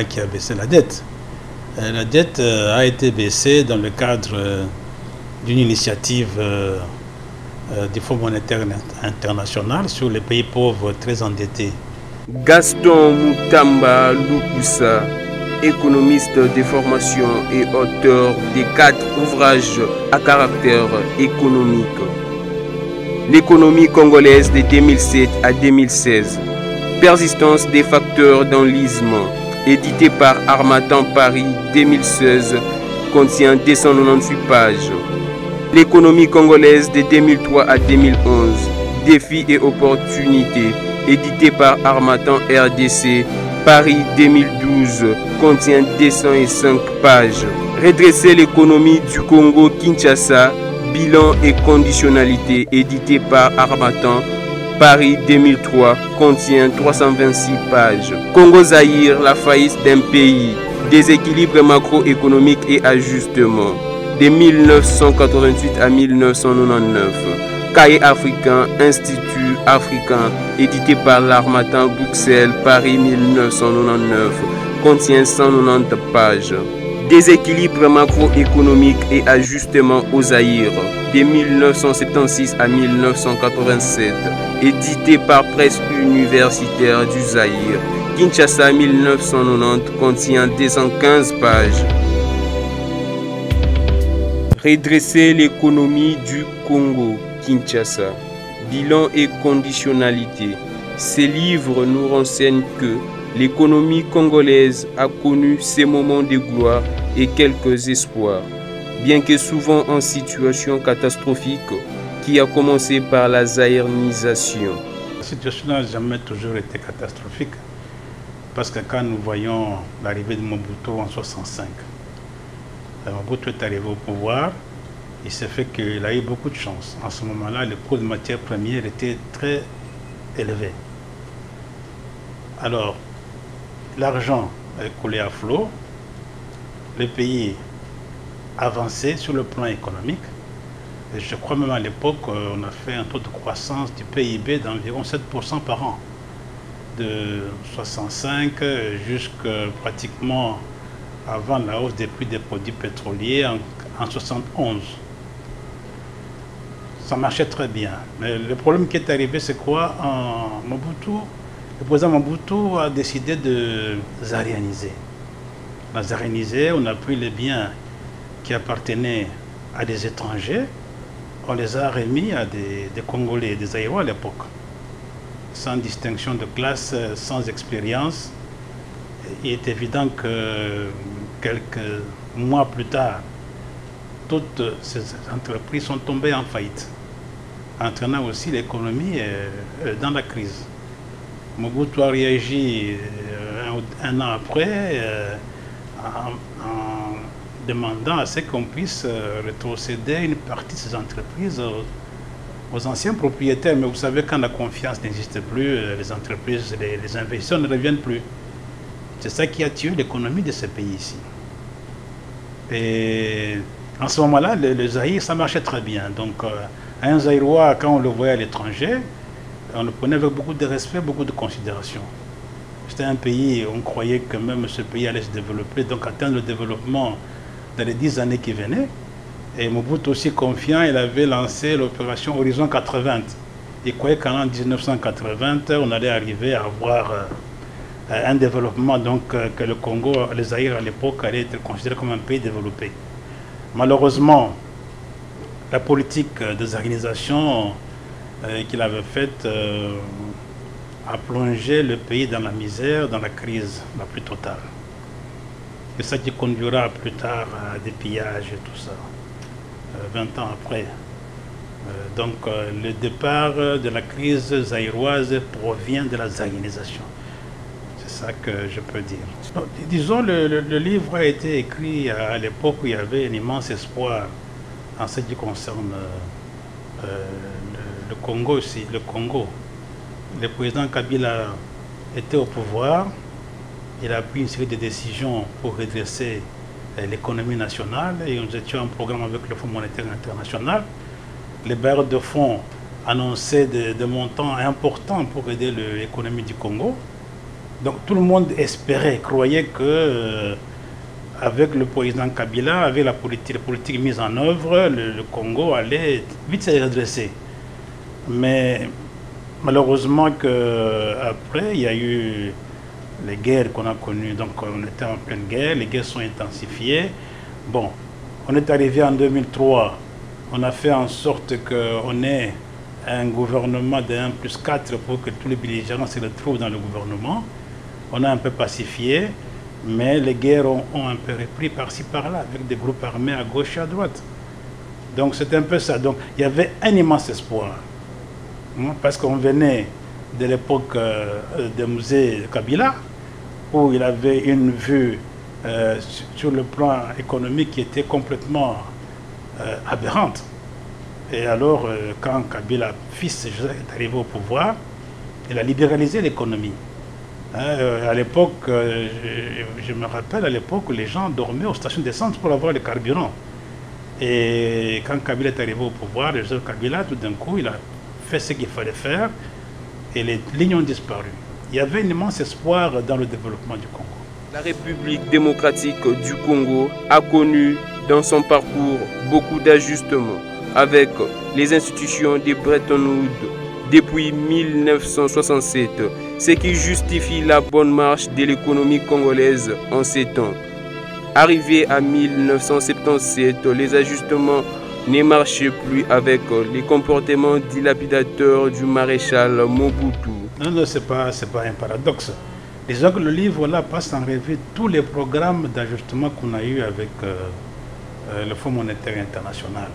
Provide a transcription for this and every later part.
Qui a baissé la dette. La dette a été baissée dans le cadre d'une initiative du Fonds monétaire international sur les pays pauvres très endettés. Gaston Moutamba Lukusa, économiste de formation et auteur des 4 ouvrages à caractère économique. L'économie congolaise de 2007 à 2016. Persistance des facteurs d'enlisement. Édité par Harmattan Paris 2016, contient 298 pages. L'économie congolaise de 2003 à 2011, défis et opportunités, édité par Harmattan RDC, Paris 2012, contient 205 pages. Redresser l'économie du Congo Kinshasa, bilan et conditionnalité, édité par Harmattan Paris 2003, contient 326 pages. Congo-Zaïre, la faillite d'un pays, déséquilibre macroéconomique et ajustement, de 1988 à 1999. Cahier africain, Institut africain, édité par l'Harmattan Bruxelles, Paris 1999, contient 190 pages. Déséquilibre macroéconomique et ajustement au Zaïre, de 1976 à 1987, édité par Presse universitaire du Zaïre. Kinshasa 1990, contient 215 pages. Redresser l'économie du Congo, Kinshasa, bilan et conditionnalité. Ces livres nous renseignent que l'économie congolaise a connu ses moments de gloire et quelques espoirs, bien que souvent en situation catastrophique qui a commencé par la zaïrisation. La situation n'a jamais toujours été catastrophique, parce que quand nous voyons l'arrivée de Mobutu en 1965, Mobutu est arrivé au pouvoir, il s'est fait qu'il a eu beaucoup de chance. En ce moment-là, le coût de matières premières était très élevé. Alors, l'argent est coulé à flot, le pays avancé sur le plan économique. Et je crois même à l'époque, on a fait un taux de croissance du PIB d'environ 7% par an, de 65 jusqu'à pratiquement avant la hausse des prix des produits pétroliers en 71. Ça marchait très bien. Mais le problème qui est arrivé, c'est quoi? Le président Mobutu a décidé de zaïrianiser. On a zaïrianisé, on a pris les biens qui appartenaient à des étrangers, on les a remis à des Congolais, des Zaïrois à l'époque, sans distinction de classe, sans expérience. Il est évident que quelques mois plus tard, toutes ces entreprises sont tombées en faillite, entraînant aussi l'économie dans la crise. Mobutu a réagi un an après en demandant à ce qu'on puisse rétrocéder une partie de ces entreprises aux anciens propriétaires. Mais vous savez, quand la confiance n'existe plus, les entreprises, les investisseurs ne reviennent plus. C'est ça qui a tué l'économie de ce pays ici. Et en ce moment-là, le Zaïre, ça marchait très bien. Donc, un Zaïrois, quand on le voyait à l'étranger, on le prenait avec beaucoup de respect, beaucoup de considération. C'était un pays, on croyait que même ce pays allait se développer, donc atteindre le développement dans les 10 années qui venaient. Et Mobutu aussi confiant, il avait lancé l'opération Horizon 80. Il croyait qu'en 1980, on allait arriver à avoir un développement, donc que le Congo, le Zaïre à l'époque, allait être considéré comme un pays développé. Malheureusement, la politique de zaïrisation qu'il avait faite a plongé le pays dans la misère, dans la crise la plus totale. C'est ça qui conduira plus tard à des pillages et tout ça, 20 ans après. Donc le départ de la crise zaïroise provient de la zaïrisation. C'est ça que je peux dire. Donc, disons, le livre a été écrit à l'époque où il y avait un immense espoir en ce qui concerne le Congo aussi. Le Congo. Le président Kabila était au pouvoir il a pris une série de décisions pour redresser l'économie nationale et nous étions en programme avec le Fonds monétaire international. Les bailleurs de fonds annonçaient des montants importants pour aider l'économie du Congo. Donc tout le monde espérait, croyait que avec le président Kabila, avec la politique mise en œuvre, le Congo allait vite se redresser. Mais malheureusement qu'après, il y a eu les guerres qu'on a connues. Donc on était en pleine guerre, les guerres sont intensifiées. Bon, on est arrivé en 2003, on a fait en sorte qu'on ait un gouvernement de 1+4 pour que tous les belligérants se retrouvent dans le gouvernement. On a un peu pacifié, mais les guerres ont un peu repris par-ci par-là, avec des groupes armés à gauche et à droite. Donc c'était un peu ça. Donc il y avait un immense espoir. Parce qu'on venait de l'époque de musée Kabila, où il avait une vue sur le plan économique qui était complètement aberrante. Et alors, quand Kabila, fils, est arrivé au pouvoir, il a libéralisé l'économie. À l'époque, je me rappelle, à l'époque, les gens dormaient aux stations d'essence pour avoir le carburant. Et quand Kabila est arrivé au pouvoir, le Joseph Kabila, tout d'un coup, il a fait ce qu'il fallait faire et les lignes ont disparu. Il y avait un immense espoir dans le développement du Congo. La République démocratique du Congo a connu dans son parcours beaucoup d'ajustements avec les institutions de Bretton Woods depuis 1967, ce qui justifie la bonne marche de l'économie congolaise en ces temps. Arrivé à 1977, les ajustements ne marchaient plus avec les comportements dilapidateurs du maréchal Mobutu. Non, ce n'est pas un paradoxe. Disons que le livre là passe en revue tous les programmes d'ajustement qu'on a eu avec le Fonds monétaire international.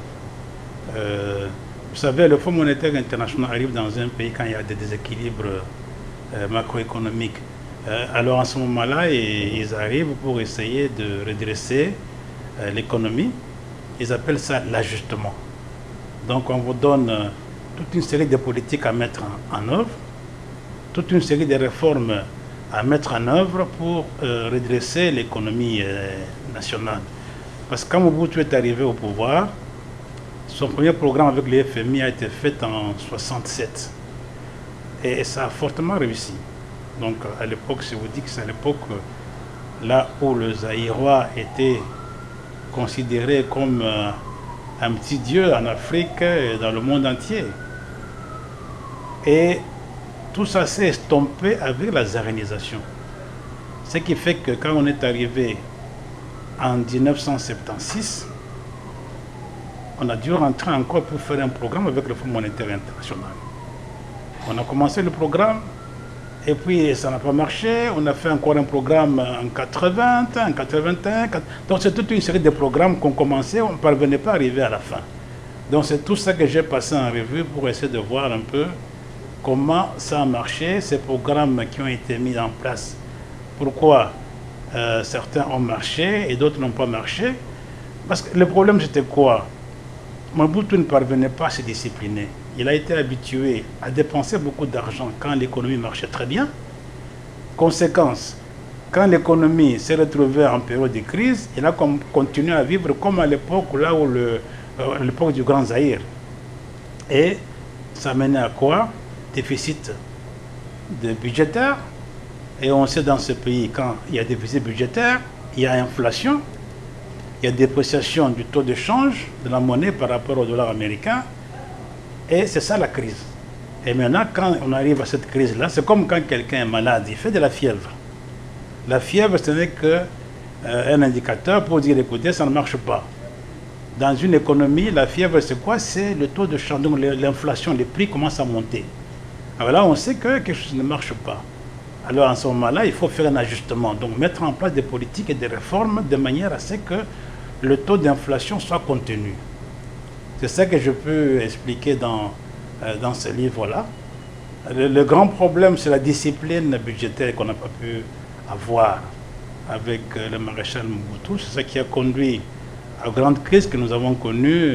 Vous savez, le Fonds monétaire international arrive dans un pays quand il y a des déséquilibres macroéconomiques. Alors en ce moment-là, ils arrivent pour essayer de redresser l'économie. Ils appellent ça l'ajustement. Donc on vous donne toute une série de politiques à mettre en œuvre, toute une série de réformes à mettre en œuvre pour redresser l'économie nationale. Parce que quand Mobutu est arrivé au pouvoir, son premier programme avec le FMI a été fait en 1967. Et ça a fortement réussi. Donc à l'époque, je vous dis que c'est à l'époque là où le Zaïrois était considéré comme un petit dieu en Afrique et dans le monde entier. Et tout ça s'est estompé avec la zarénisation. Ce qui fait que quand on est arrivé en 1976, on a dû rentrer encore pour faire un programme avec le Fonds monétaire international. On a commencé le programme, et puis ça n'a pas marché. On a fait encore un programme en 80, en 81. Donc c'est toute une série de programmes qu'on commençait, on ne parvenait pas à arriver à la fin. Donc c'est tout ça que j'ai passé en revue pour essayer de voir un peu comment ça a marché, ces programmes qui ont été mis en place. Pourquoi certains ont marché et d'autres n'ont pas marché. Parce que le problème c'était quoi? Mobutu ne parvenait pas à se discipliner. Il a été habitué à dépenser beaucoup d'argent quand l'économie marchait très bien. Conséquence, quand l'économie s'est retrouvée en période de crise, il a continué à vivre comme à l'époque là où l'époque du Grand Zaïre. Et ça menait à quoi? Déficit budgétaire. Et on sait dans ce pays, quand il y a déficit budgétaire, il y a inflation, il y a dépréciation du taux de change de la monnaie par rapport au dollar américain. Et c'est ça la crise. Et maintenant, quand on arrive à cette crise-là, c'est comme quand quelqu'un est malade, il fait de la fièvre. La fièvre, ce n'est qu'un indicateur pour dire, écoutez, ça ne marche pas. Dans une économie, la fièvre, c'est quoi? C'est le taux de change, donc l'inflation, les prix commencent à monter. Alors là, on sait que quelque chose ne marche pas. Alors en ce moment-là, il faut faire un ajustement, donc mettre en place des politiques et des réformes de manière à ce que le taux d'inflation soit contenu. C'est ça que je peux expliquer dans ce livre-là. Le grand problème, c'est la discipline budgétaire qu'on n'a pas pu avoir avec le maréchal Mobutu. C'est ça qui a conduit à la grande crise que nous avons connue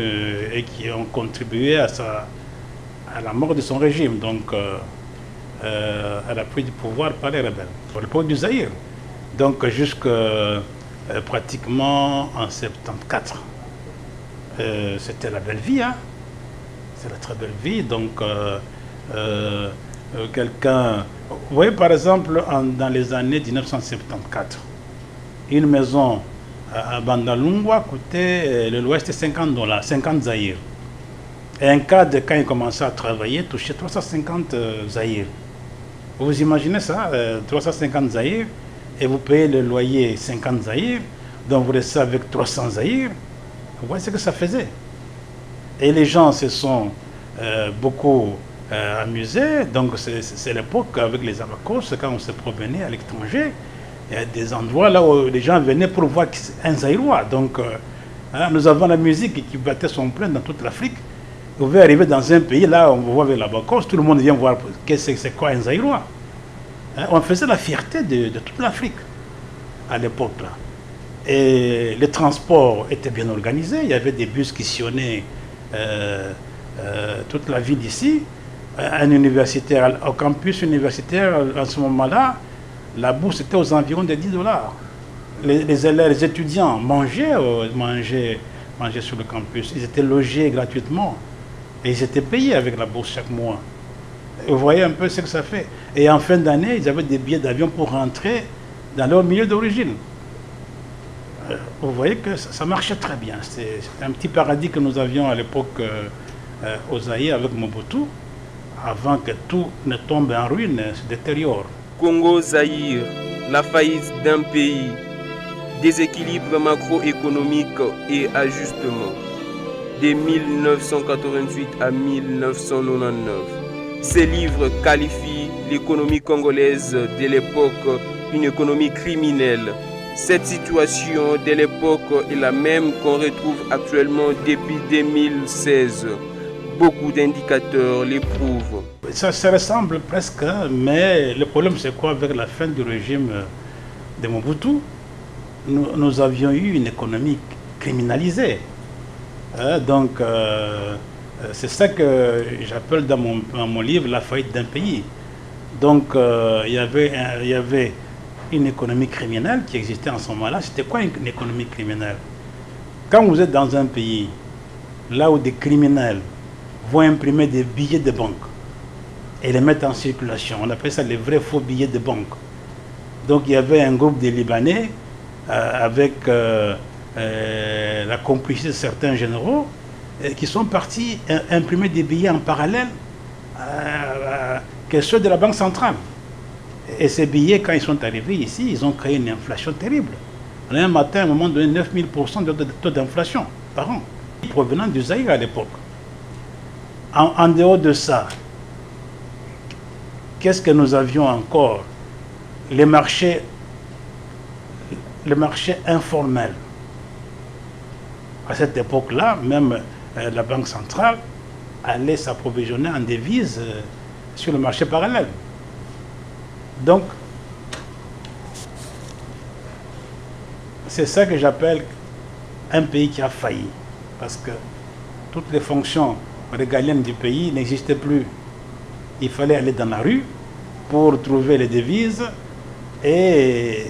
et qui ont contribué à la mort de son régime. Donc, à la prise du pouvoir par les rebelles. Pour l'époque du Zaïre. Donc jusqu'à pratiquement en 74. C'était la belle vie, hein. C'est la très belle vie. Donc quelqu'un... Vous voyez par exemple dans les années 1974, une maison à Bandalungwa coûtait le loyer, c'était $50, 50 zaïrs. Et un cadre, quand il commençait à travailler, touchait 350 zaïrs. Vous imaginez ça, 350 zaïrs, et vous payez le loyer 50 zaïrs, donc vous restez avec 300 zaïrs. Vous voyez ce que ça faisait. Et les gens se sont beaucoup amusés. Donc c'est l'époque avec les abacos, quand on se promenait à l'étranger. Il y a des endroits là où les gens venaient pour voir un zaïrois. Donc nous avons la musique qui battait son plein dans toute l'Afrique. Vous pouvez arriver dans un pays, là on voit avec l'abacos, tout le monde vient voir c'est quoi un zaïrois. On faisait la fierté de toute l'Afrique à l'époque là. Et les transports étaient bien organisés. Il y avait des bus qui sillonnaient toute la ville ici. Un universitaire, au campus universitaire, en ce moment-là, la bourse était aux environs de $10. Les étudiants mangeaient sur le campus. Ils étaient logés gratuitement. Et ils étaient payés avec la bourse chaque mois. Vous voyez un peu ce que ça fait. Et en fin d'année, ils avaient des billets d'avion pour rentrer dans leur milieu d'origine. Vous voyez que ça marchait très bien. C'est un petit paradis que nous avions à l'époque au Zaïre avec Mobutu, avant que tout ne tombe en ruine, se détériore. Congo-Zaïre, la faillite d'un pays, déséquilibre macroéconomique et ajustement. De 1988 à 1999. Ces livres qualifient l'économie congolaise de l'époque une économie criminelle. Cette situation de l'époque est la même qu'on retrouve actuellement depuis 2016. Beaucoup d'indicateurs l'éprouvent. Ça se ressemble presque, mais le problème c'est quoi? Avec la fin du régime de Mobutu, nous avions eu une économie criminalisée. Donc c'est ça que j'appelle dans mon livre la faillite d'un pays. Donc il y avait une économie criminelle qui existait en ce moment-là. C'était quoi une économie criminelle? Quand vous êtes dans un pays là où des criminels vont imprimer des billets de banque et les mettre en circulation, on appelle ça les vrais faux billets de banque. Donc il y avait un groupe de Libanais avec la complicité de certains généraux qui sont partis imprimer des billets en parallèle que ceux de la Banque centrale. Et ces billets, quand ils sont arrivés ici, ils ont créé une inflation terrible. On a un matin, à un moment donné, 9000% de taux d'inflation par an, provenant du Zaïre à l'époque. En dehors de ça, qu'est-ce que nous avions encore? Les marchés informels. À cette époque-là, même la Banque centrale allait s'approvisionner en devises sur le marché parallèle. Donc, c'est ça que j'appelle un pays qui a failli. Parce que toutes les fonctions régaliennes du pays n'existaient plus. Il fallait aller dans la rue pour trouver les devises et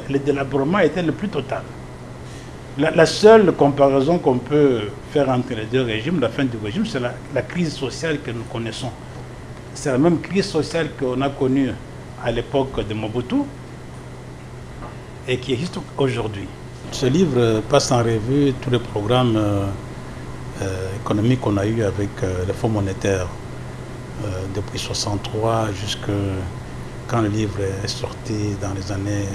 le délabrement était le plus total. La seule comparaison qu'on peut faire entre les deux régimes, la fin du régime, c'est la crise sociale que nous connaissons. C'est la même crise sociale qu'on a connue à l'époque de Mobutu et qui existe aujourd'hui. Ce livre passe en revue tous les programmes économiques qu'on a eu avec le Fonds monétaire depuis 1963 jusqu'à quand le livre est sorti dans les années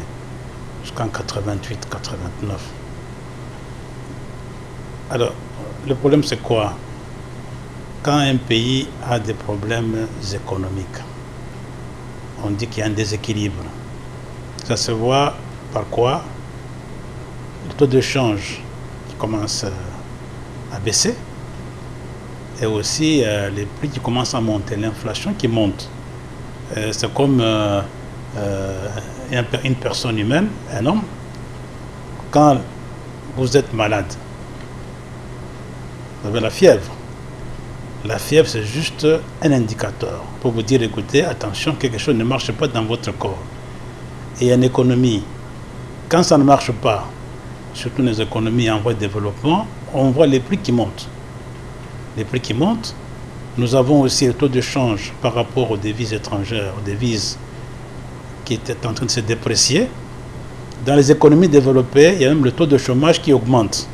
jusqu'en 88-89. Alors, le problème c'est quoi? Quand un pays a des problèmes économiques, on dit qu'il y a un déséquilibre. Ça se voit par quoi? Le taux de change qui commence à baisser et aussi les prix qui commencent à monter, l'inflation qui monte. C'est comme une personne humaine, un homme, quand vous êtes malade, vous avez la fièvre. La fièvre, c'est juste un indicateur pour vous dire, écoutez, attention, quelque chose ne marche pas dans votre corps. Et en économie, quand ça ne marche pas, surtout les économies en voie de développement, on voit les prix qui montent. Les prix qui montent. Nous avons aussi le taux de change par rapport aux devises étrangères, aux devises qui étaient en train de se déprécier. Dans les économies développées, il y a même le taux de chômage qui augmente.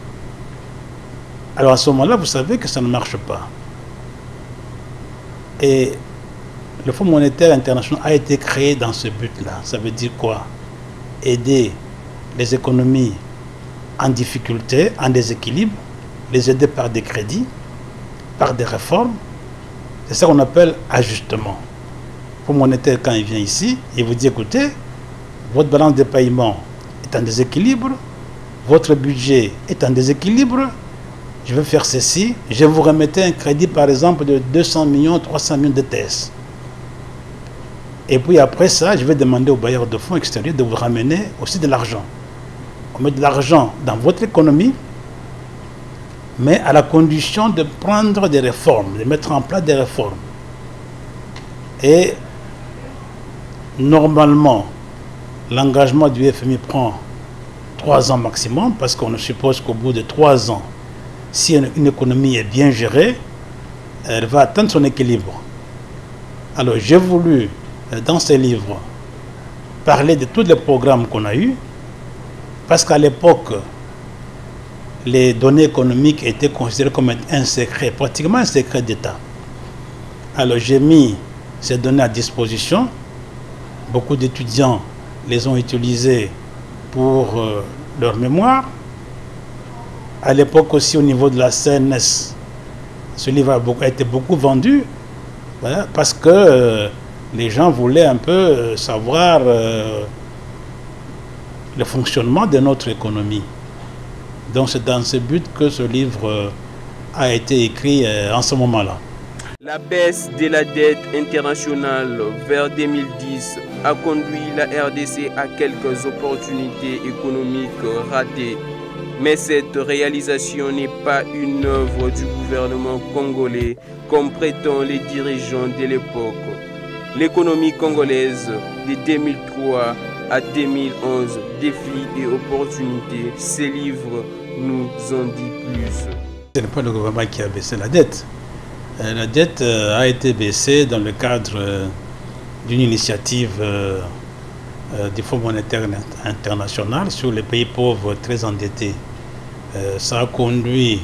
Alors à ce moment-là, vous savez que ça ne marche pas. Et le Fonds monétaire international a été créé dans ce but-là. Ça veut dire quoi? Aider les économies en difficulté, en déséquilibre, les aider par des crédits, par des réformes. C'est ça qu'on appelle ajustement. Le Fonds monétaire, quand il vient ici, il vous dit, écoutez, votre balance de paiement est en déséquilibre, votre budget est en déséquilibre, je vais faire ceci, je vais vous remettre un crédit par exemple de 200 millions, 300 millions de TS. Et puis après ça, je vais demander aux bailleurs de fonds extérieurs de vous ramener aussi de l'argent. On met de l'argent dans votre économie, mais à la condition de prendre des réformes, de mettre en place des réformes. Et normalement, l'engagement du FMI prend 3 ans maximum, parce qu'on suppose qu'au bout de 3 ans, si une économie est bien gérée, elle va atteindre son équilibre. Alors j'ai voulu, dans ces livres, parler de tous les programmes qu'on a eus, parce qu'à l'époque, les données économiques étaient considérées comme un secret, pratiquement un secret d'État. Alors j'ai mis ces données à disposition. Beaucoup d'étudiants les ont utilisées pour leur mémoire. À l'époque aussi, au niveau de la CNS, ce livre a été beaucoup vendu, voilà, parce que les gens voulaient un peu savoir le fonctionnement de notre économie. Donc c'est dans ce but que ce livre a été écrit en ce moment-là. La baisse de la dette internationale vers 2010 a conduit la RDC à quelques opportunités économiques ratées. Mais cette réalisation n'est pas une œuvre du gouvernement congolais, comme prétendent les dirigeants de l'époque. L'économie congolaise de 2003 à 2011, défis et opportunités, ces livres nous en dit plus. Ce n'est pas le gouvernement qui a baissé la dette. La dette a été baissée dans le cadre d'une initiative du Fonds monétaire international sur les pays pauvres très endettés. Ça a conduit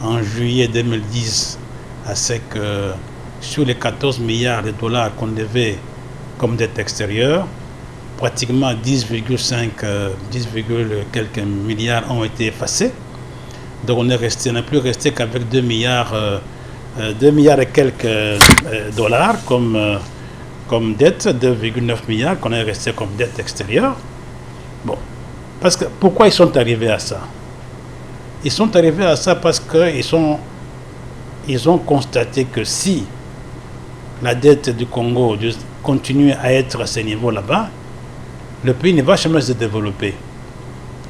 en juillet 2010 à ce que sur les 14 milliards de dollars qu'on devait comme dette extérieure, pratiquement 10, quelques milliards ont été effacés. Donc on n'a plus resté qu'avec 2 milliards et quelques dollars comme dette, 2,9 milliards qu'on est resté comme dette extérieure. Bon, parce que pourquoi ils sont arrivés à ça? Ils sont arrivés à ça parce qu'ils ont constaté que si la dette du Congo continue à être à ce niveau là-bas, le pays ne va jamais se développer.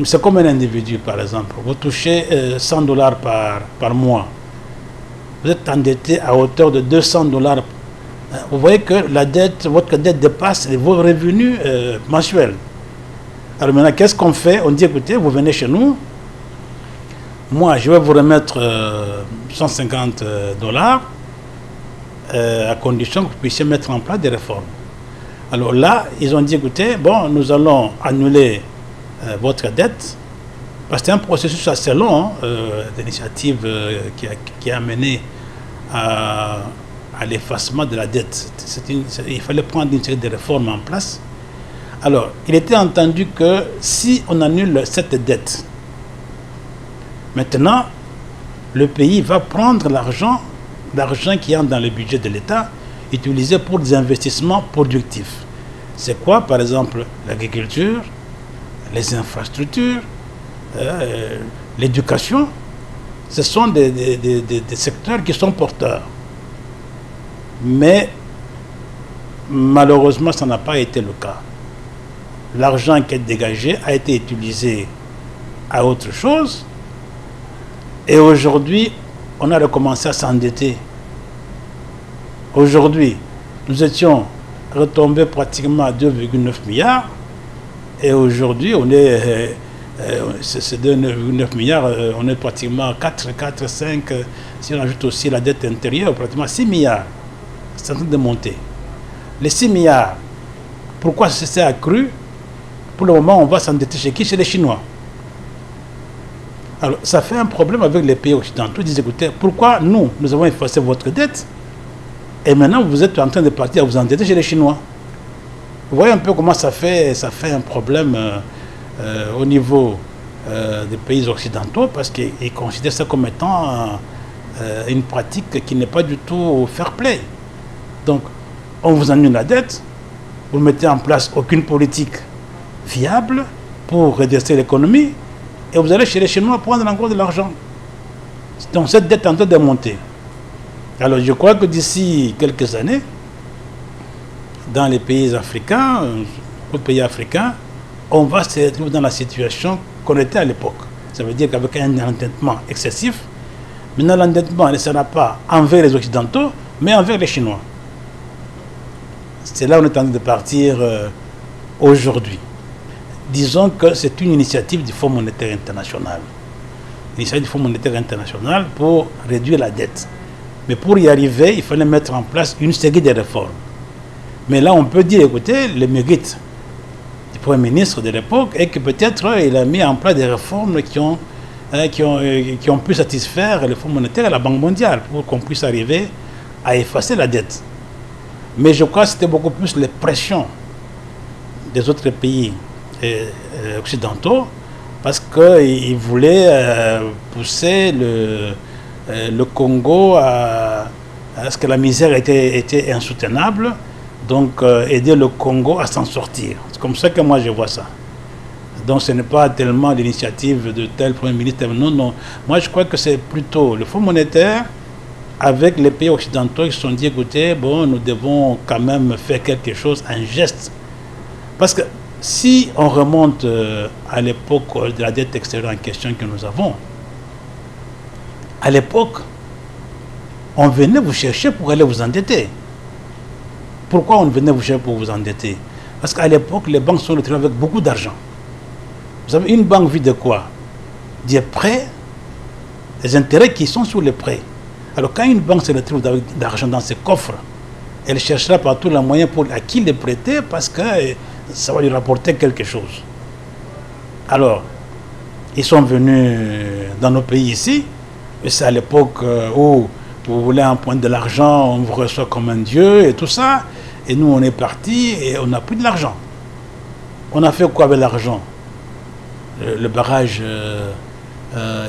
C'est comme un individu, par exemple. Vous touchez 100 dollars par mois. Vous êtes endetté à hauteur de 200 dollars. Vous voyez que votre dette dépasse vos revenus mensuels. Alors maintenant, qu'est-ce qu'on fait? On dit, écoutez, vous venez chez nous. Moi, je vais vous remettre 150 dollars à condition que vous puissiez mettre en place des réformes. Alors là, ils ont dit, écoutez, bon, nous allons annuler votre dette, parce que c'est un processus assez long, d'initiative qui a mené à l'effacement de la dette. Il fallait prendre une série de réformes en place. Alors, il était entendu que si on annule cette dette, maintenant, le pays va prendre l'argent qui entre dans le budget de l'État, utilisé pour des investissements productifs. C'est quoi, par exemple, l'agriculture, les infrastructures, l'éducation? Ce sont des secteurs qui sont porteurs. Mais malheureusement, ça n'a pas été le cas. L'argent qui est dégagé a été utilisé à autre chose. Et aujourd'hui, on a recommencé à s'endetter. Aujourd'hui, nous étions retombés pratiquement à 2,9 milliards. Et aujourd'hui, on est, c'est de 9 milliards, on est pratiquement 4, 5, si on ajoute aussi la dette intérieure, pratiquement 6 milliards. C'est en train de monter. Les 6 milliards, pourquoi c'est accru? Pour le moment, on va s'endetter chez qui? Chez les Chinois. Alors, ça fait un problème avec les pays occidentaux. Ils disent, écoutez, pourquoi nous avons effacé votre dette et maintenant vous êtes en train de partir à vous endetter chez les Chinois? Vous voyez un peu comment ça fait un problème au niveau des pays occidentaux, parce qu'ils considèrent ça comme étant une pratique qui n'est pas du tout fair play. Donc, on vous annule la dette, vous ne mettez en place aucune politique fiable pour redresser l'économie, et vous allez chez les Chinois prendre encore de l'argent. Donc cette dette est en train de monter. Alors je crois que d'ici quelques années, dans les pays africains, beaucoup de pays africains, on va se retrouver dans la situation qu'on était à l'époque. Ça veut dire qu'avec un endettement excessif, maintenant l'endettement ne sera pas envers les Occidentaux, mais envers les Chinois. C'est là où on est en train de partir aujourd'hui. Disons que c'est une initiative du Fonds monétaire international. L'initiative du Fonds monétaire international pour réduire la dette. Mais pour y arriver, il fallait mettre en place une série de réformes. Mais là, on peut dire, écoutez, le mérite du Premier ministre de l'époque est que peut-être il a mis en place des réformes qui ont pu satisfaire le Fonds monétaire et la Banque mondiale pour qu'on puisse arriver à effacer la dette. Mais je crois que c'était beaucoup plus les pressions des autres pays occidentaux, parce qu'ils voulaient pousser le Congo à ce que la misère était insoutenable, donc aider le Congo à s'en sortir. C'est comme ça que moi je vois ça. Donc ce n'est pas tellement l'initiative de tel Premier ministre, non, non. Moi je crois que c'est plutôt le Fonds monétaire avec les pays occidentaux qui se sont dit, écoutez, bon, nous devons quand même faire quelque chose, un geste. Parce que si on remonte à l'époque de la dette extérieure en question que nous avons, à l'époque, on venait vous chercher pour aller vous endetter. Pourquoi on venait vous chercher pour vous endetter? Parce qu'à l'époque, les banques sont retrouvées avec beaucoup d'argent. Vous savez, une banque vit de quoi? Des prêts, les intérêts qui sont sur les prêts. Alors quand une banque se retrouve avec de l'argent dans ses coffres, elle cherchera par tous les moyens à qui les prêter, parce que ça va lui rapporter quelque chose. Alors, ils sont venus dans nos pays ici, et c'est à l'époque où vous voulez emprunter de l'argent, on vous reçoit comme un dieu et tout ça, et nous on est partis et on a pris de l'argent. On a fait quoi avec l'argent? Le barrage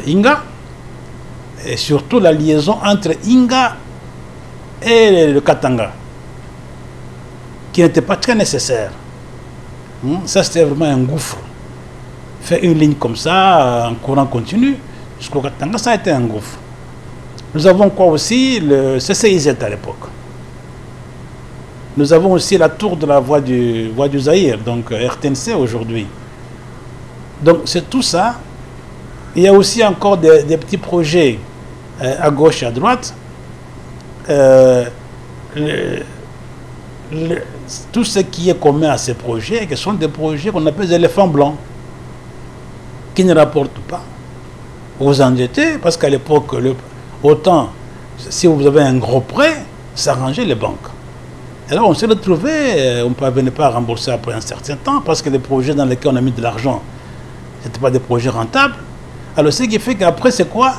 Inga, et surtout la liaison entre Inga et le Katanga, qui n'était pas très nécessaire. Ça, c'était vraiment un gouffre. Faire une ligne comme ça, en courant continu, jusqu'au Katanga, ça a été un gouffre. Nous avons quoi aussi? Le CCIZ à l'époque. Nous avons aussi la tour de la voie du Zaïre, donc RTNC aujourd'hui. Donc c'est tout ça. Il y a aussi encore des petits projets à gauche et à droite. Tout ce qui est commun à ces projets, ce sont des projets qu'on appelle des éléphants blancs, qui ne rapportent pas. Vous endettez, parce qu'à l'époque, autant si vous avez un gros prêt, ça arrangeait les banques. Et là, on s'est retrouvé, on ne parvenait pas à rembourser après un certain temps, parce que les projets dans lesquels on a mis de l'argent, ce n'étaient pas des projets rentables. Alors, ce qui fait qu'après, c'est quoi?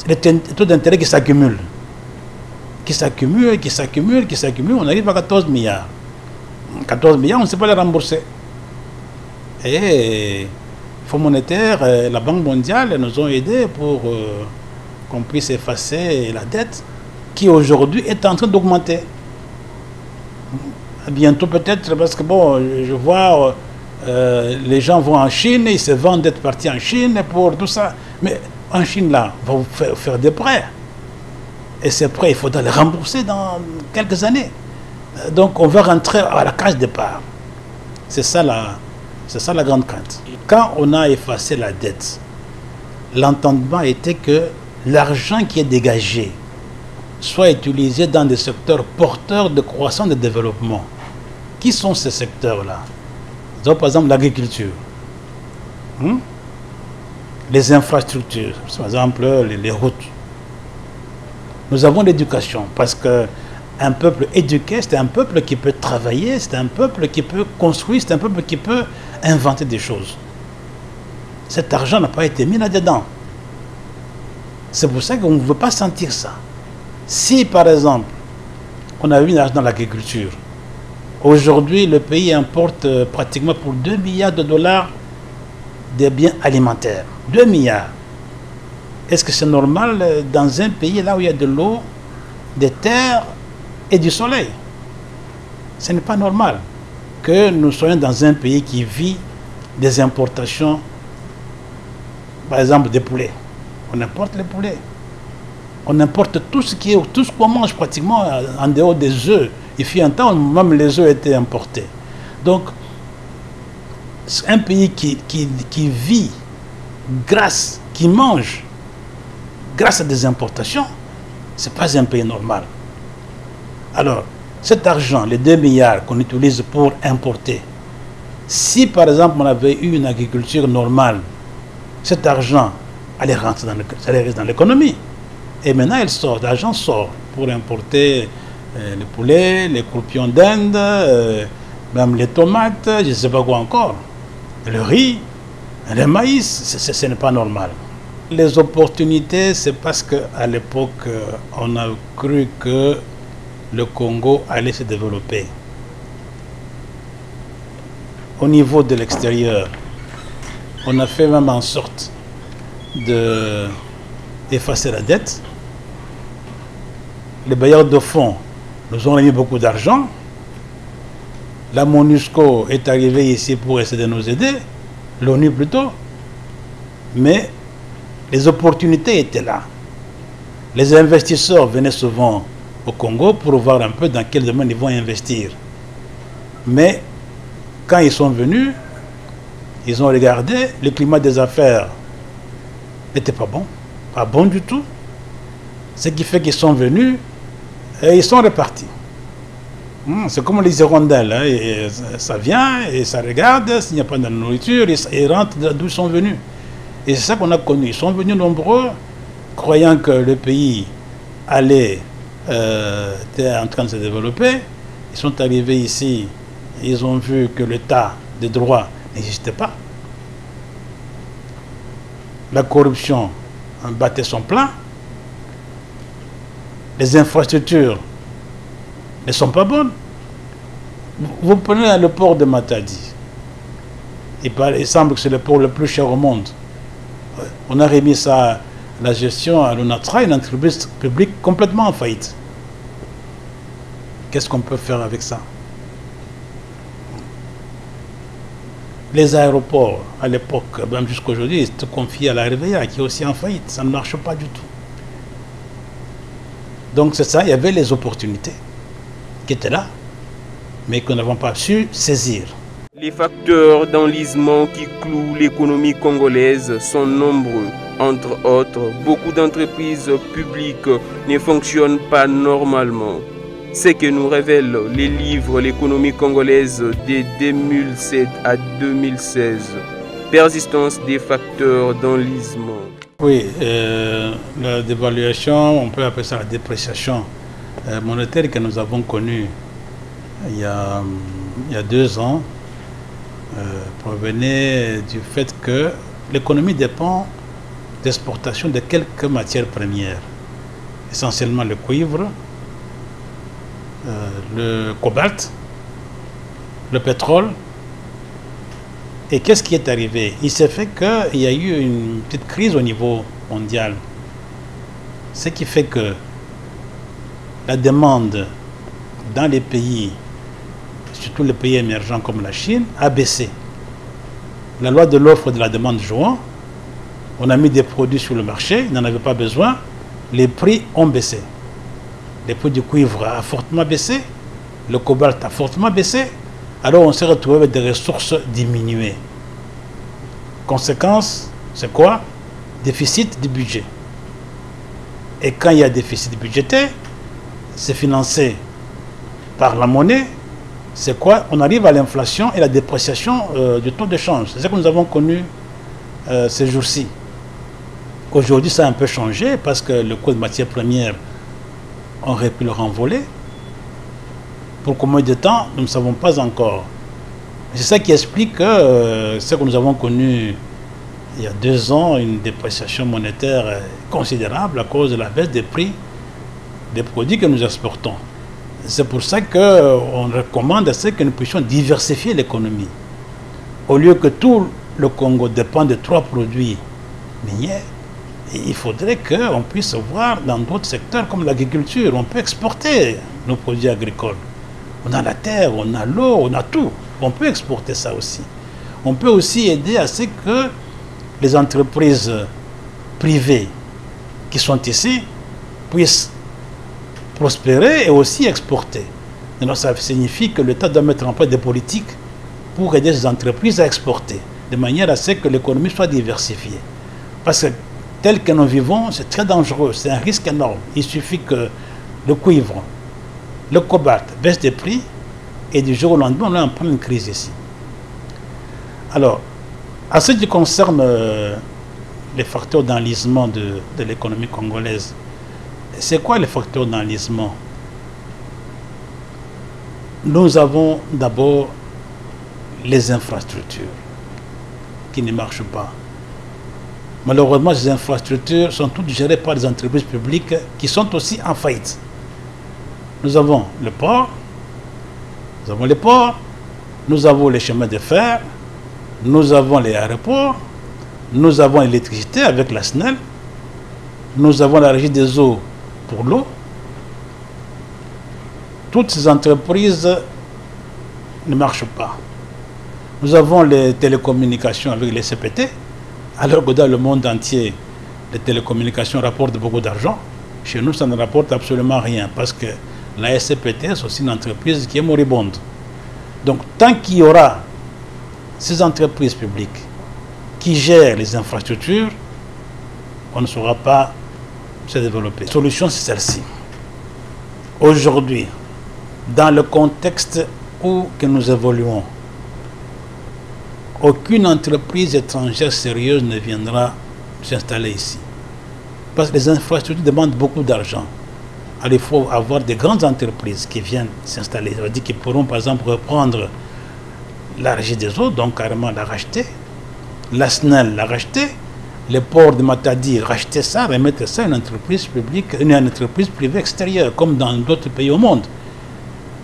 Les taux d'intérêt qui s'accumulent. Qui s'accumulent, on arrive à 14 milliards. 14 milliards, on ne sait pas les rembourser. Et le Fonds monétaire, la Banque mondiale nous ont aidés pour qu'on puisse effacer la dette qui aujourd'hui est en train d'augmenter. Bientôt peut-être, parce que bon, je vois les gens vont en Chine, ils se vendent d'être partis en Chine pour tout ça. Mais en Chine, là, on va vous faire des prêts. Et ces prêts, il faudra les rembourser dans quelques années. Donc on va rentrer à la case départ. C'est ça la grande crainte. Quand on a effacé la dette, l'entendement était que l'argent qui est dégagé soit utilisé dans des secteurs porteurs de croissance et de développement. Qui sont ces secteurs-là? Donc, par exemple, l'agriculture, les infrastructures, par exemple, les routes. Nous avons l'éducation, parce qu'un peuple éduqué, c'est un peuple qui peut travailler, c'est un peuple qui peut construire, c'est un peuple qui peut inventer des choses. Cet argent n'a pas été mis là-dedans. C'est pour ça qu'on ne veut pas sentir ça. Si, par exemple, on a mis l'argent dans l'agriculture, aujourd'hui, le pays importe pratiquement pour 2 milliards de dollars des biens alimentaires. 2 milliards. Est-ce que c'est normal dans un pays là où il y a de l'eau, des terres et du soleil? Ce n'est pas normal que nous soyons dans un pays qui vit des importations, par exemple des poulets. On importe les poulets. On importe tout ce qu'on mange pratiquement en dehors des œufs. Il fut un temps où même les œufs étaient importés. Donc, un pays qui vit qui mange grâce à des importations, ce n'est pas un pays normal. Alors, cet argent, les 2 milliards qu'on utilise pour importer, si par exemple on avait eu une agriculture normale, cet argent allait rentrer dans l'économie. Et maintenant, l'argent sort pour importer les poulets, les croupions d'Inde, même les tomates, je ne sais pas quoi encore, le riz, le maïs, ce n'est pas normal. Les opportunités, c'est parce qu'à l'époque, on a cru que le Congo allait se développer. Au niveau de l'extérieur, on a fait même en sorte d'effacer la dette. Les bailleurs de fonds nous ont remis beaucoup d'argent. La MONUSCO est arrivée ici pour essayer de nous aider, l'ONU plutôt, mais les opportunités étaient là. Les investisseurs venaient souvent au Congo pour voir un peu dans quel domaine ils vont investir. Mais quand ils sont venus, ils ont regardé, le climat des affaires n'était pas bon du tout. Ce qui fait qu'ils sont venus et ils sont repartis. C'est comme les hirondelles, hein, et ça vient et ça regarde, s'il n'y a pas de nourriture, ils rentrent d'où ils sont venus. Et c'est ça qu'on a connu. Ils sont venus nombreux, croyant que le pays était en train de se développer. Ils sont arrivés ici, ils ont vu que l'état de droit n'existait pas. La corruption battait son plein. Les infrastructures ne sont pas bonnes. Vous prenez le port de Matadi. Il semble que c'est le port le plus cher au monde. On a remis la gestion à l'ONATRA, une entreprise publique complètement en faillite. Qu'est-ce qu'on peut faire avec ça? Les aéroports, à l'époque, même jusqu'à aujourd'hui, ils étaient confiés à la RVA, qui est aussi en faillite. Ça ne marche pas du tout. Donc c'est ça, il y avait les opportunités qui étaient là, mais que nous n'avons pas su saisir. Les facteurs d'enlisement qui clouent l'économie congolaise sont nombreux. Entre autres, beaucoup d'entreprises publiques ne fonctionnent pas normalement. C'est que nous révèlent les livres L'économie congolaise de 2007 à 2016. Persistance des facteurs d'enlisement. Oui, la dévaluation, on peut appeler ça la dépréciation monétaire que nous avons connue il y a 2 ans, provenait du fait que l'économie dépend d'exportation de quelques matières premières, essentiellement le cuivre, le cobalt, le pétrole. Et qu'est-ce qui est arrivé? Il s'est fait qu'il y a eu une petite crise au niveau mondial. Ce qui fait que la demande dans les pays, surtout les pays émergents comme la Chine, a baissé. La loi de l'offre et de la demande jouant, on a mis des produits sur le marché, ils n'en avaient pas besoin, les prix ont baissé. Les prix du cuivre a fortement baissé, le cobalt a fortement baissé, alors on s'est retrouvé avec des ressources diminuées. Conséquence, c'est quoi? Déficit du budget. Et quand il y a déficit budgétaire, c'est financé par la monnaie, c'est quoi? On arrive à l'inflation et la dépréciation du taux de change. C'est ce que nous avons connu ces jours-ci. Aujourd'hui, ça a un peu changé parce que le coût de matières premières aurait pu le renvoler. Pour combien de temps, nous ne savons pas encore. C'est ça qui explique que ce que nous avons connu il y a 2 ans, une dépréciation monétaire considérable à cause de la baisse des prix des produits que nous exportons. C'est pour ça qu'on recommande à ce que nous puissions diversifier l'économie. Au lieu que tout le Congo dépende de 3 produits miniers, il faudrait qu'on puisse voir dans d'autres secteurs comme l'agriculture, on peut exporter nos produits agricoles. On a la terre, on a l'eau, on a tout. On peut exporter ça aussi. On peut aussi aider à ce que les entreprises privées qui sont ici puissent prospérer et aussi exporter. Alors ça signifie que l'État doit mettre en place des politiques pour aider ces entreprises à exporter, de manière à ce que l'économie soit diversifiée. Parce que tel que nous vivons, c'est très dangereux, c'est un risque énorme. Il suffit que le cuivre, le cobalt baisse des prix et du jour au lendemain, on a en pleine crise ici. Alors, à ce qui concerne les facteurs d'enlisement de l'économie congolaise, c'est quoi les facteurs d'enlisement? Nous avons d'abord les infrastructures qui ne marchent pas. Malheureusement, ces infrastructures sont toutes gérées par des entreprises publiques qui sont aussi en faillite. Nous avons le port, nous avons les chemins de fer, nous avons les aéroports, nous avons l'électricité avec la SNEL, nous avons la régie des eaux pour l'eau. Toutes ces entreprises ne marchent pas. Nous avons les télécommunications avec les CPT, alors que dans le monde entier, les télécommunications rapportent beaucoup d'argent. Chez nous, ça ne rapporte absolument rien parce que la SCPT, c'est aussi une entreprise qui est moribonde. Donc, tant qu'il y aura ces entreprises publiques qui gèrent les infrastructures, on ne saura pas se développer. La solution, c'est celle-ci. Aujourd'hui, dans le contexte où que nous évoluons, aucune entreprise étrangère sérieuse ne viendra s'installer ici. Parce que les infrastructures demandent beaucoup d'argent. Alors il faut avoir des grandes entreprises qui viennent s'installer. Ça veut dire qu'ils pourront par exemple reprendre la régie des eaux, donc carrément la racheter. La SNEL la racheter. Les ports de Matadi racheter ça, remettre ça à une entreprise publique, une entreprise privée extérieure, comme dans d'autres pays au monde.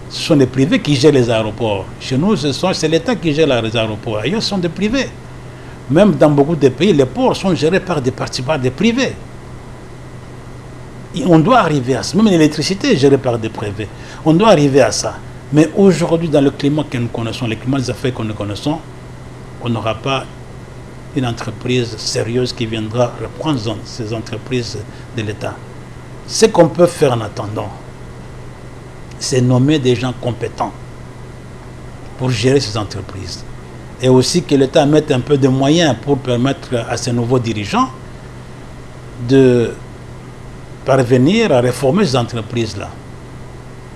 Ce sont les privés qui gèrent les aéroports. Chez nous, c'est l'État qui gère les aéroports. Ailleurs, ce sont des privés. Même dans beaucoup de pays, les ports sont gérés par des participants, des privés. Et on doit arriver à ça. Même l'électricité est gérée par des privés. On doit arriver à ça. Mais aujourd'hui, dans le climat que nous connaissons, le climat des affaires que nous connaissons, on n'aura pas une entreprise sérieuse qui viendra reprendre ces entreprises de l'État. Ce qu'on peut faire en attendant, c'est nommer des gens compétents pour gérer ces entreprises. Et aussi que l'État mette un peu de moyens pour permettre à ces nouveaux dirigeants de parvenir à réformer ces entreprises-là.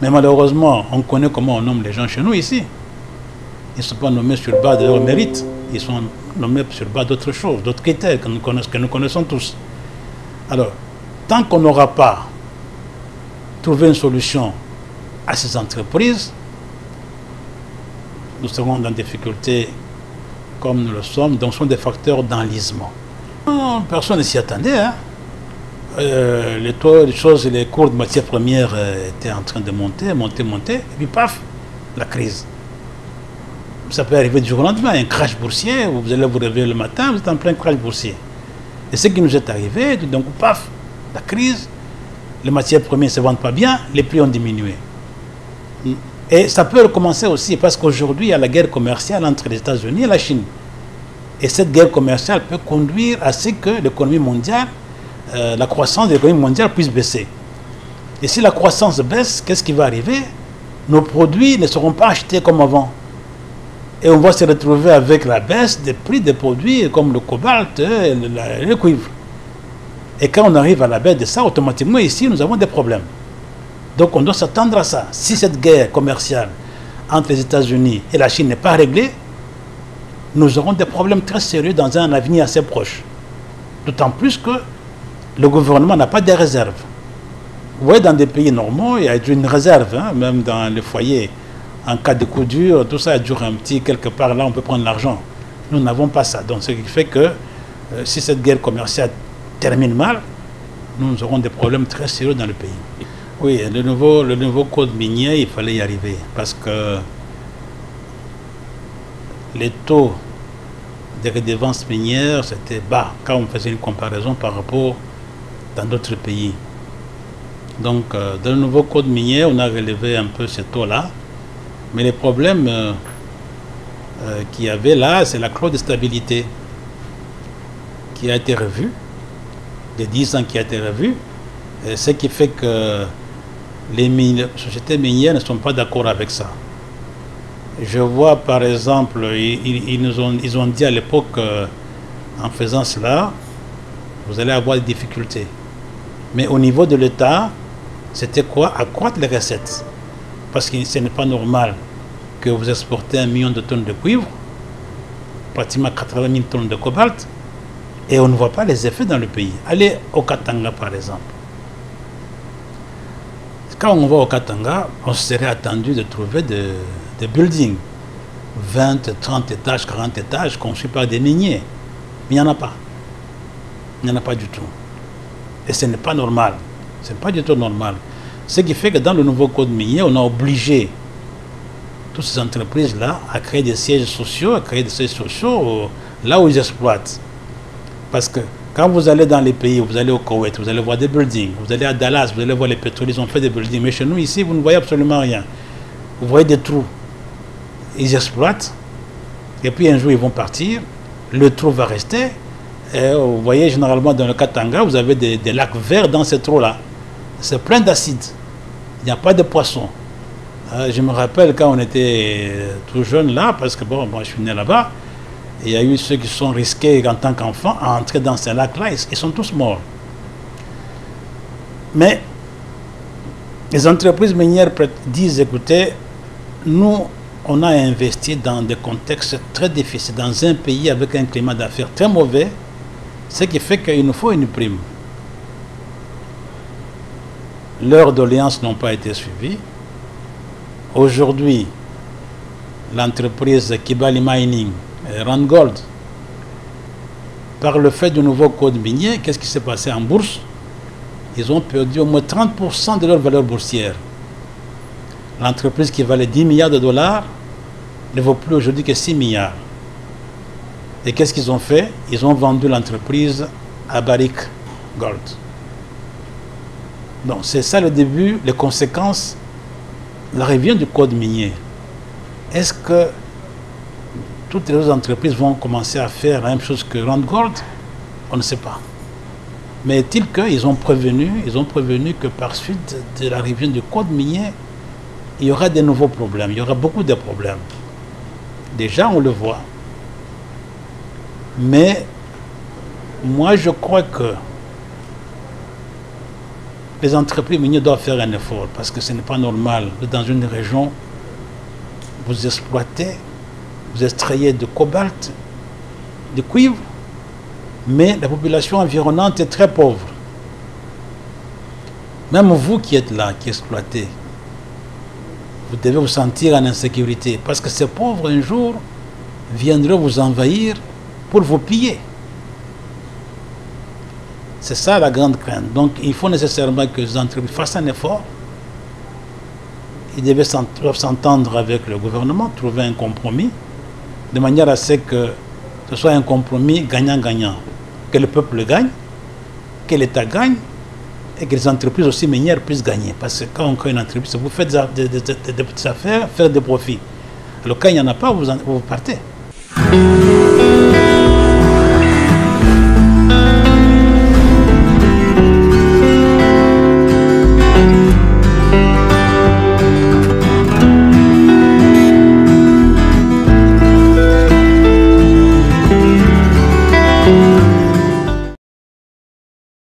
Mais malheureusement, on connaît comment on nomme les gens chez nous ici. Ils ne sont pas nommés sur base de leur mérite. Ils sont nommés sur base d'autres choses, d'autres critères que nous connaissons tous. Alors, tant qu'on n'aura pas trouvé une solution à ces entreprises, nous serons dans des difficultés comme nous le sommes. Donc, ce sont des facteurs d'enlisement. Personne ne s'y attendait. Hein. Les taux, les cours de matières premières étaient en train de monter, et puis paf, la crise. Ça peut arriver du jour au lendemain, un crash boursier, vous allez vous réveiller le matin, vous êtes en plein crash boursier. Et ce qui nous est arrivé, donc paf, la crise, les matières premières ne se vendent pas bien, les prix ont diminué. Et ça peut recommencer aussi, parce qu'aujourd'hui, il y a la guerre commerciale entre les États-Unis et la Chine. Et cette guerre commerciale peut conduire à ce que l'économie mondiale, la croissance de l'économie mondiale puisse baisser. Et si la croissance baisse, qu'est-ce qui va arriver? Nos produits ne seront pas achetés comme avant. Et on va se retrouver avec la baisse des prix des produits comme le cobalt et le cuivre. Et quand on arrive à la baisse de ça, automatiquement ici, nous avons des problèmes. Donc on doit s'attendre à ça. Si cette guerre commerciale entre les États-Unis et la Chine n'est pas réglée, nous aurons des problèmes très sérieux dans un avenir assez proche. D'autant plus que le gouvernement n'a pas de réserve. Vous voyez, dans des pays normaux, il y a une réserve, hein, même dans les foyers. En cas de coup dur, tout ça dure un petit, quelque part là, on peut prendre l'argent. Nous n'avons pas ça. Donc, ce qui fait que si cette guerre commerciale termine mal, nous aurons des problèmes très sérieux dans le pays. Oui, le nouveau code minier, il fallait y arriver parce que les taux de redevances minières, c'était bas quand on faisait une comparaison par rapport dans d'autres pays. Donc, dans le nouveau code minier, on a relevé un peu ces taux-là. Mais les problèmes qu'il y avait là, c'est la clause de stabilité qui a été revue, de 10 ans qui a été revue, ce qui fait que les sociétés minières ne sont pas d'accord avec ça. Je vois par exemple, ils ont dit à l'époque, en faisant cela, vous allez avoir des difficultés. Mais au niveau de l'État, c'était quoi? Accroître les recettes. Parce que ce n'est pas normal que vous exportez 1 million de tonnes de cuivre, pratiquement 80 000 tonnes de cobalt, et on ne voit pas les effets dans le pays. Allez au Katanga par exemple. Quand on va au Katanga, on serait attendu de trouver des buildings, 20, 30 étages, 40 étages, conçus par des miniers. Mais il n'y en a pas. Il n'y en a pas du tout. Et ce n'est pas normal. Ce n'est pas du tout normal. Ce qui fait que dans le nouveau code minier, on a obligé toutes ces entreprises-là à créer des sièges sociaux, là où ils exploitent. Parce que quand vous allez dans les pays, vous allez au Koweït, vous allez voir des buildings, vous allez à Dallas, vous allez voir les pétroliers, ils ont fait des buildings. Mais chez nous, ici, vous ne voyez absolument rien. Vous voyez des trous. Ils exploitent, et puis un jour, ils vont partir, le trou va rester. Et vous voyez, généralement, dans le Katanga, vous avez des lacs verts dans ces trous-là. C'est plein d'acide. Il n'y a pas de poissons. Je me rappelle quand on était tout jeune là, parce que bon, moi je suis né là-bas, il y a eu ceux qui sont risqués en tant qu'enfants à entrer dans ces lacs-là, ils sont tous morts. Mais les entreprises minières disent, écoutez, nous, on a investi dans des contextes très difficiles, dans un pays avec un climat d'affaires très mauvais, ce qui fait qu'il nous faut une prime. Leurs doléances n'ont pas été suivies. Aujourd'hui, l'entreprise Kibali Mining, Randgold, par le fait du nouveau code minier, qu'est-ce qui s'est passé en bourse? Ils ont perdu au moins 30% de leur valeur boursière. L'entreprise qui valait 10 milliards de dollars ne vaut plus aujourd'hui que 6 milliards. Et qu'est-ce qu'ils ont fait? Ils ont vendu l'entreprise à Barrick Gold. Donc c'est ça le début, les conséquences, la revient du code minier. Est-ce que toutes les autres entreprises vont commencer à faire la même chose que Randgold? On ne sait pas. Mais est-il qu'ils ont prévenu que par suite de la revient du code minier, il y aura de nouveaux problèmes, il y aura beaucoup de problèmes. Déjà, on le voit. Mais moi, je crois que les entreprises minières doivent faire un effort parce que ce n'est pas normal. Dans une région, vous exploitez, vous extrayez de cobalt, de cuivre, mais la population environnante est très pauvre. Même vous qui êtes là, qui exploitez, vous devez vous sentir en insécurité parce que ces pauvres, un jour, viendront vous envahir pour vous piller. C'est ça la grande crainte. Donc il faut nécessairement que les entreprises fassent un effort. Ils doivent s'entendre avec le gouvernement, trouver un compromis, de manière à ce que ce soit un compromis gagnant-gagnant. Que le peuple gagne, que l'État gagne, et que les entreprises aussi minières puissent gagner. Parce que quand on crée une entreprise, vous faites des petites affaires, faire des profits. Alors quand il n'y en a pas, vous partez.